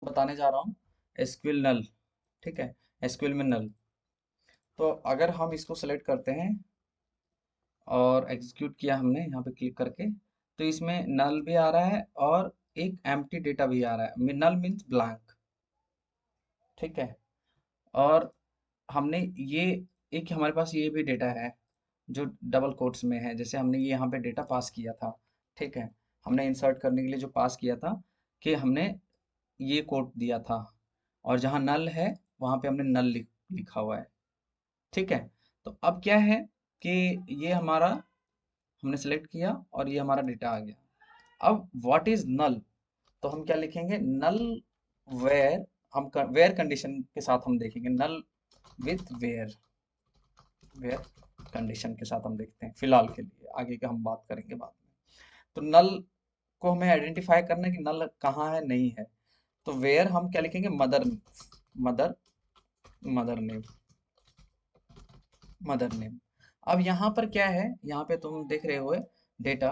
बताने जा रहा हूँ एसक्यूएल नल। ठीक है, एसक्यूएल में नल। तो अगर हम इसको सेलेक्ट करते हैं और एग्जीक्यूट किया हमने यहाँ पे क्लिक करके, तो इसमें नल भी आ रहा है और एक एम्प्टी डेटा भी आ रहा है। नल मीन्स ब्लैंक। ठीक है, और हमने ये एक हमारे पास ये भी डेटा है जो डबल कोट्स में है। जैसे हमने ये यहाँ पे डेटा पास किया था। ठीक है, हमने इंसर्ट करने के लिए जो पास किया था कि हमने ये कोड दिया था, और जहाँ नल है वहाँ पे हमने नल लिखा हुआ है। ठीक है, तो अब क्या है कि ये हमारा हमने सेलेक्ट किया और ये हमारा डेटा आ गया। अब व्हाट इज नल, तो हम क्या लिखेंगे, नल वेयर। हम वेयर कंडीशन के साथ हम देखेंगे, नल विथ वेयर। वेयर कंडीशन के साथ हम देखते हैं फिलहाल के लिए, आगे का हम बात करेंगे बाद में। तो नल को हमें आइडेंटिफाई करना है कि नल कहाँ है, नहीं है। तो वेयर हम क्या लिखेंगे, mother. Mother mother name. Mother name. अब यहाँ पर क्या है, यहाँ पे तुम देख रहे हो डेटा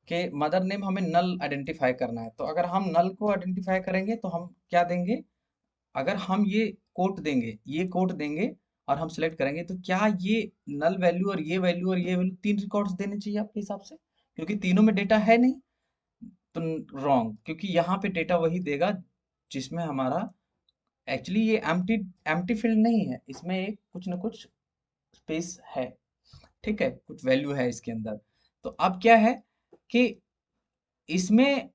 के मदर नेम हमें नल आइडेंटिफाई करना है। तो अगर हम नल को आइडेंटिफाई करेंगे तो हम क्या देंगे, अगर हम ये कोट देंगे, ये कोट देंगे और हम सिलेक्ट करेंगे, तो क्या ये नल वैल्यू और ये वैल्यू और ये वैल्यू तीन रिकॉर्ड्स देने चाहिए आपके हिसाब से, क्योंकि तीनों में डेटा है नहीं। तो रॉन्ग, क्योंकि यहाँ पे डेटा वही देगा जिसमें हमारा एक्चुअली ये एम्प्टी एम्प्टी फील्ड नहीं है, इसमें एक कुछ ना कुछ स्पेस है। ठीक है, कुछ वैल्यू है इसके अंदर। तो अब क्या है कि इसमें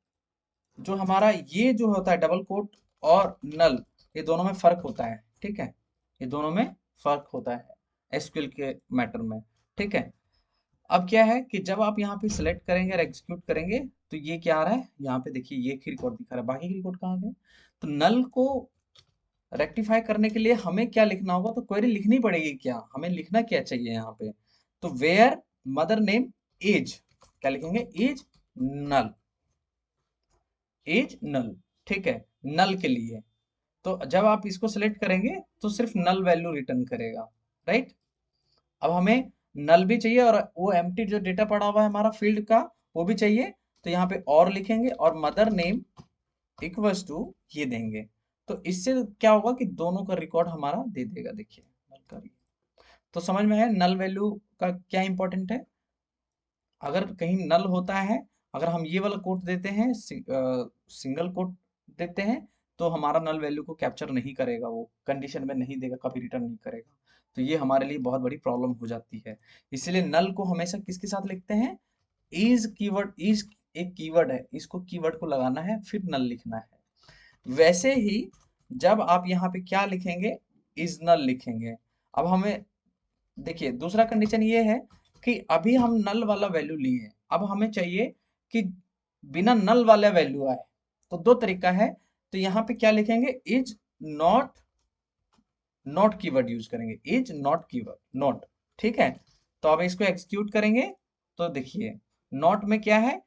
जो हमारा ये जो होता है डबल कोट और नल, ये दोनों में फर्क होता है। ठीक है, ये दोनों में फर्क होता है एसक्यूएल के मैटर में। ठीक है, अब क्या है कि जब आप यहाँ पे सिलेक्ट करेंगे और एग्जीक्यूट करेंगे, तो ये क्या आ रहा है, यहाँ पे देखिए ये एक ही रिकॉर्ड दिखा रहा है, बाकी के रिकॉर्ड कहाँ गए। तो नल को रेक्टिफाई करने के लिए हमें क्या लिखना होगा, तो क्वेरी लिखनी पड़ेगी। क्या हमें लिखना क्या चाहिए यहाँ पे, तो वेयर मदर नेम एज, क्या लिखेंगे, एज नल। एज नल। ठीक है, नल के लिए। तो जब आप इसको सेलेक्ट करेंगे तो सिर्फ नल वैल्यू रिटर्न करेगा। राइट, अब हमें नल भी चाहिए और वो एम्प्टी जो डेटा पड़ा हुआ है हमारा फील्ड का, वो भी चाहिए। तो यहाँ पे और लिखेंगे और मदर नेम इक्वल्स टू ये देंगे। तो इससे क्या होगा कि दोनों का रिकॉर्ड हमारा दे देगा। देखिए नल का तो समझ में है नल वैल्यू का क्या इंपॉर्टेंट है। अगर कहीं नल होता है, अगर हम ये वाला कोड देते हैं, सिंगल कोड देते हैं, तो हमारा नल वैल्यू को कैप्चर नहीं करेगा, वो कंडीशन में नहीं देगा, कभी रिटर्न नहीं करेगा। तो ये हमारे लिए बहुत बड़ी प्रॉब्लम हो जाती है। इसलिए नल को हमेशा किसके साथ लिखते हैं, इज कीवर्ड। इज एक कीवर्ड है, इसको कीवर्ड को लगाना है फिर नल लिखना है। वैसे ही जब आप यहाँ पे क्या लिखेंगे, इज नल लिखेंगे। अब हमें देखिए दूसरा कंडीशन ये है कि अभी हम नल वाला वैल्यू लिए हैं, अब हमें चाहिए कि बिना नल वाला वैल्यू आए। तो दो तरीका है। तो यहाँ पे क्या लिखेंगे, is not, not keyword use करेंगे, इज नॉट कीवर्ड, नॉट। ठीक है, तो अब इसको एग्जीक्यूट करेंगे तो देखिए नॉट में क्या है,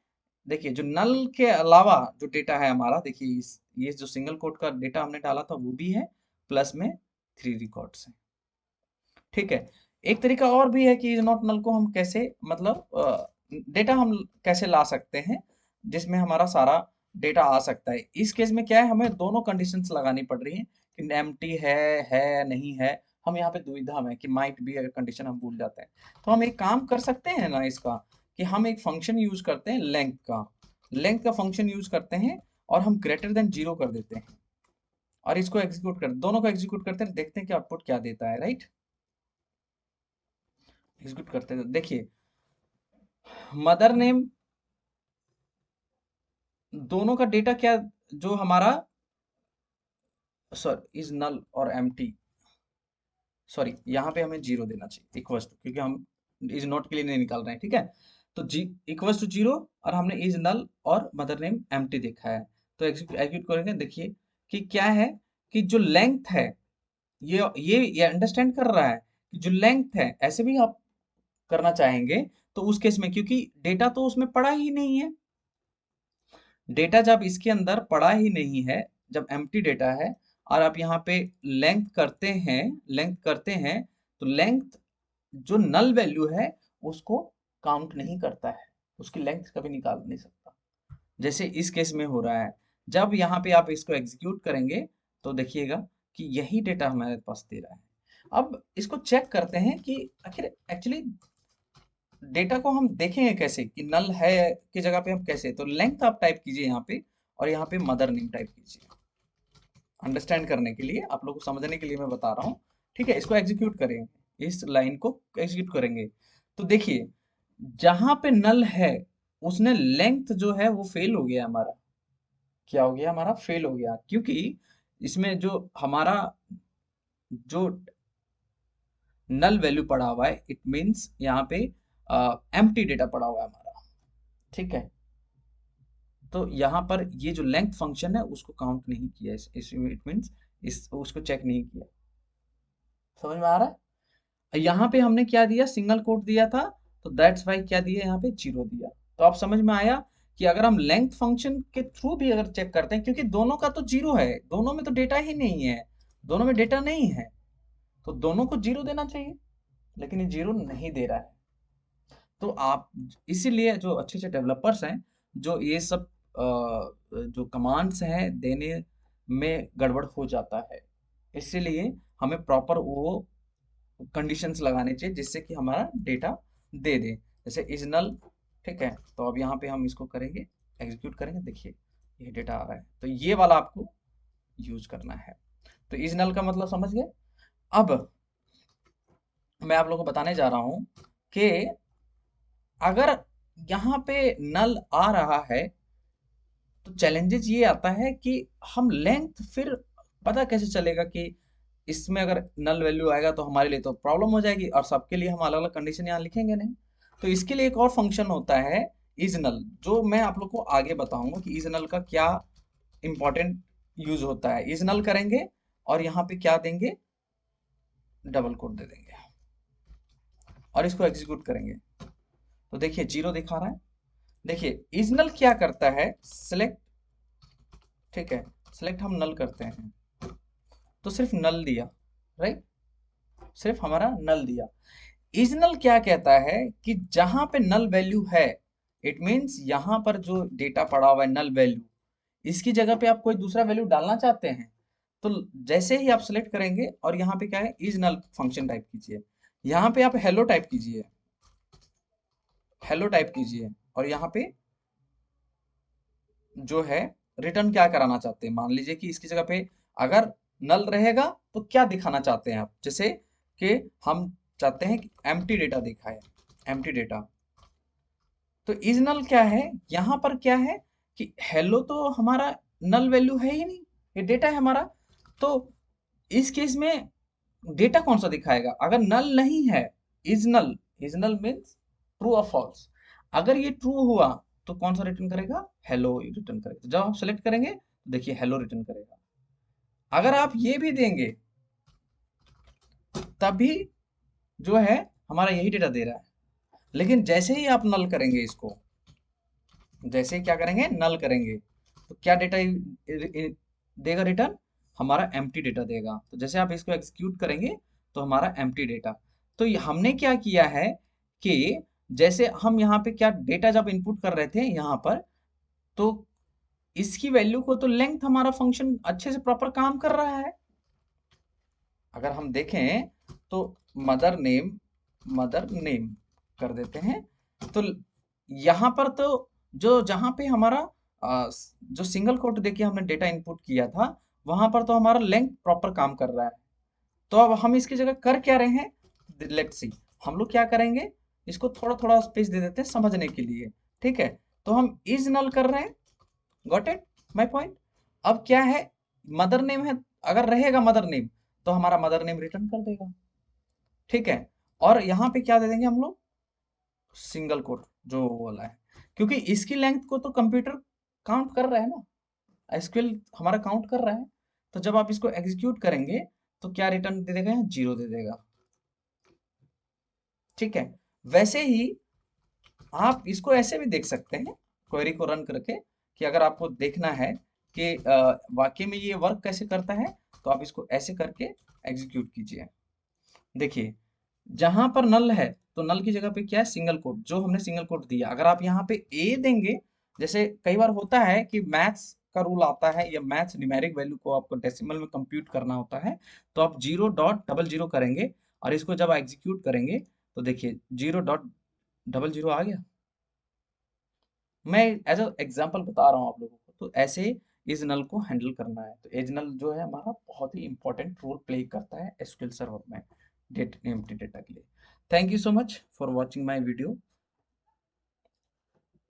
देखिए जो नल के अलावा जो डेटा है हमारा, देखिए इस ये जो सिंगल कोड का डेटा हमने डाला था वो भी है, प्लस में 3 रिकॉर्ड्स हैं। ठीक है, एक तरीका और भी है कि इज नॉट नल को हम कैसे, मतलब डेटा हम कैसे ला सकते हैं जिसमें हमारा सारा डेटा आ सकता है। इस केस में क्या है, हमें दोनों कंडीशंस लगानी पड़ रही हैं कि एम्प्टी है नहीं है। हम यहाँ पे दुविधा में कि माइट बी अगर कंडीशन हम भूल जाते हैं, तो हम एक काम कर सकते हैं ना इसका, कि हम एक फंक्शन यूज करते हैं लेंथ का। लेंथ का फंक्शन यूज करते हैं और हम ग्रेटर देन 0 कर देते हैं और इसको एग्जीक्यूट कर, दोनों को एग्जीक्यूट करते हैं, देखते हैं कि आउटपुट क्या देता है। राइट, एग्जीक्यूट करते हैं, देखिए मदर नेम, दोनों का डेटा क्या, जो हमारा सॉरी इज नल और एम्प्टी, सॉरी यहाँ पे हमें 0 देना चाहिए इक्वल्स टू, क्योंकि हम इज नॉट के लिए नहीं निकाल रहे हैं। ठीक है, तो जी इक्वल्स टू 0 और हमने इज नल और मदर नेम एम्प्टी देखा है। तो एग्जीक्यूट करेंगे, देखिए कि क्या है कि जो लेंथ है, ये अंडरस्टैंड कर रहा है कि जो लेंथ है, ऐसे भी आप करना चाहेंगे तो उस केस में, क्योंकि डेटा तो उसमें पड़ा ही नहीं है। डेटा जब इसके अंदर पड़ा ही नहीं है, जब एम्प्टी डेटा है और आप यहाँ पे लेंथ करते हैं, लेंथ करते हैं, तो लेंथ जो नल वैल्यू है उसको काउंट नहीं करता है, उसकी लेंथ कभी निकाल नहीं सकता, जैसे इस केस में हो रहा है। जब यहाँ पे आप इसको एग्जीक्यूट करेंगे तो देखिएगा कि यही डेटा हमारे पास दे रहा है। अब इसको चेक करते हैं कि आखिर एक्चुअली डेटा को हम देखेंगे कैसे कि नल है की जगह पे हम कैसे, तो लेंथ आप टाइप कीजिए यहाँ पे और यहाँ पे मदर नेम टाइप कीजिए। अंडरस्टैंड करने के लिए, आप लोगों को समझने के लिए मैं बता रहा हूँ। ठीक है, इसको एग्जीक्यूट करेंगे, इस लाइन को एग्जीक्यूट करेंगे तो देखिए जहां पे नल है उसने लेंथ जो है वो फेल हो गया हमारा। क्या हो गया हमारा? फेल हो गया, क्योंकि इसमें जो हमारा जो नल वैल्यू पड़ा हुआ है, इट मीन्स यहाँ पे एम्प्टी डेटा पड़ा हुआ है हमारा। ठीक है, तो यहाँ पर ये जो लेंथ फंक्शन है उसको काउंट नहीं किया, इट मीन्स इस उसको चेक नहीं किया। समझ में आ रहा है? यहाँ पे हमने क्या दिया, सिंगल कोट दिया था, तो दैट्स वाई क्या दिया यहाँ पे, जीरो दिया। तो आप समझ में आया कि अगर हम लेंथ फंक्शन के थ्रू भी अगर चेक करते हैं, क्योंकि दोनों का तो जीरो है, दोनों में तो डेटा ही नहीं है, दोनों में डेटा नहीं है, तो दोनों को जीरो देना चाहिए, लेकिन ये जीरो नहीं दे रहा है। तो आप इसीलिए जो अच्छे अच्छे डेवलपर्स हैं, जो ये सब जो कमांड्स हैं देने में गड़बड़ हो जाता है, इसीलिए हमें प्रॉपर वो कंडीशंस लगाने चाहिए जिससे कि हमारा डेटा दे दे, जैसे इज नल। ठीक है, तो अब यहाँ पे हम इसको करेंगे, एग्जीक्यूट करेंगे, देखिए ये डेटा आ रहा है, तो ये वाला आपको यूज करना है। तो इज नल का मतलब समझ गए। अब मैं आप लोगों को बताने जा रहा हूँ कि अगर यहाँ पे नल आ रहा है तो चैलेंजेस ये आता है कि हम लेंथ फिर पता कैसे चलेगा कि इसमें अगर नल वैल्यू आएगा तो हमारे लिए तो प्रॉब्लम हो जाएगी, और सबके लिए हम अलग अलग कंडीशन यहाँ लिखेंगे नहीं। तो इसके लिए एक और फंक्शन होता है इज नल, जो मैं आप लोग को आगे बताऊंगा कि इज नल का क्या इंपॉर्टेंट यूज होता है। इज नल करेंगे और यहाँ पे क्या देंगे, डबल कोट दे देंगे और इसको एग्जीक्यूट करेंगे तो देखिए जीरो दिखा रहा है। देखिए इज नल क्या करता है, सिलेक्ट, ठीक है, सिलेक्ट हम नल करते हैं तो सिर्फ नल दिया, राइट, सिर्फ हमारा नल दिया। इजनल क्या कहता है कि जहां पे नल वैल्यू है, इट मींस यहां पर जो डेटा पड़ा हुआ है नल वैल्यू, इसकी जगह पे आप कोई दूसरा वैल्यू डालना चाहते हैं, तो जैसे ही आप सेलेक्ट करेंगे और यहाँ पे क्या है, इज नल फंक्शन टाइप कीजिए, यहाँ पे आप हेलो टाइप कीजिए, हेलो टाइप कीजिए, और यहाँ पे जो है रिटर्न क्या कराना चाहते हैं, मान लीजिए कि इसकी जगह पे अगर नल रहेगा तो क्या दिखाना चाहते हैं आप, जैसे कि हम चाहते हैं कि एम्प्टी डेटा दिखाए, एम्प्टी डेटा। तो इज नल क्या है, यहाँ पर क्या है कि हेलो तो हमारा नल वैल्यू है ही नहीं, ये डेटा है हमारा। तो इस केस में डेटा कौन सा दिखाएगा, अगर नल नहीं है, is null, is null means true और फॉल्स, अगर ये ट्रू हुआ तो कौन सा रिटर्न करेगा, हेलो रिटर्न करेगा। तो जब आप सेलेक्ट करेंगे तो देखिए हेलो रिटर्न करेगा। अगर आप ये भी देंगे तभी जो है हमारा यही डेटा दे रहा है, लेकिन जैसे ही आप नल करेंगे इसको, जैसे क्या करेंगे, नल करेंगे, तो क्या डेटा देगा रिटर्न, हमारा एम्प्टी डेटा देगा। तो जैसे आप इसको एग्जीक्यूट करेंगे तो हमारा एम्प्टी डेटा। तो हमने क्या किया है कि जैसे हम यहाँ पे क्या डेटा जब इनपुट कर रहे थे यहाँ पर, तो इसकी वैल्यू को तो लेंथ हमारा फंक्शन अच्छे से प्रॉपर काम कर रहा है। अगर हम देखें तो मदर नेम, मदर नेम कर देते हैं, तो यहाँ पर तो जो जहाँ पे हमारा जो सिंगल कोट देके हमने डेटा इनपुट किया था, वहां पर तो हमारा लेंथ प्रॉपर काम कर रहा है। तो अब हम इसकी जगह कर क्या रहे हैं, लेट्स सी, हम लोग क्या करेंगे, इसको थोड़ा थोड़ा स्पेस दे देते हैं समझने के लिए। ठीक है, तो हम इज नल कर रहे हैं, गॉट इट माय पॉइंट। अब क्या है, मदर नेम है, अगर रहेगा मदर नेम तो हमारा मदर नेम रिटर्न कर देगा। ठीक है, और यहाँ पे क्या दे देंगे हम लोग, सिंगल कोट जो वाला है, क्योंकि इसकी लेंथ को तो कंप्यूटर काउंट कर रहा है ना, एसक्यूएल हमारा काउंट कर रहा है। तो जब आप इसको एग्जीक्यूट करेंगे तो क्या रिटर्न दे देगा, जीरो दे देगा। ठीक है, वैसे ही आप इसको ऐसे भी देख सकते हैं, क्वेरी को रन करके, कि अगर आपको देखना है कि वाकई में ये वर्क कैसे करता है, तो आप इसको ऐसे करके एग्जीक्यूट कीजिए। देखिए जहां पर नल है तो नल की जगह पे क्या है, सिंगल कोट, जो हमने सिंगल कोट दिया। अगर आप यहाँ पे ए देंगे, जैसे कई बार होता है कि मैथ्स का रूल आता है, या मैथ्स न्यूमेरिक वैल्यू को आपको डेसिमल में कंप्यूट करना होता है, तो आप 0.00 करेंगे और इसको जब एग्जीक्यूट करेंगे तो देखिए 0.00 आ गया। मैं एज अ एग्जांपल बता रहा हूँ आप लोगों को, तो ऐसे इस नल को हैंडल करना है। तो एज नल जो है हमारा बहुत ही इंपॉर्टेंट रोल प्ले करता है एसक्यूएल सर्वर में एम्प्टी डेटा के लिए। Thank you so much for watching my video.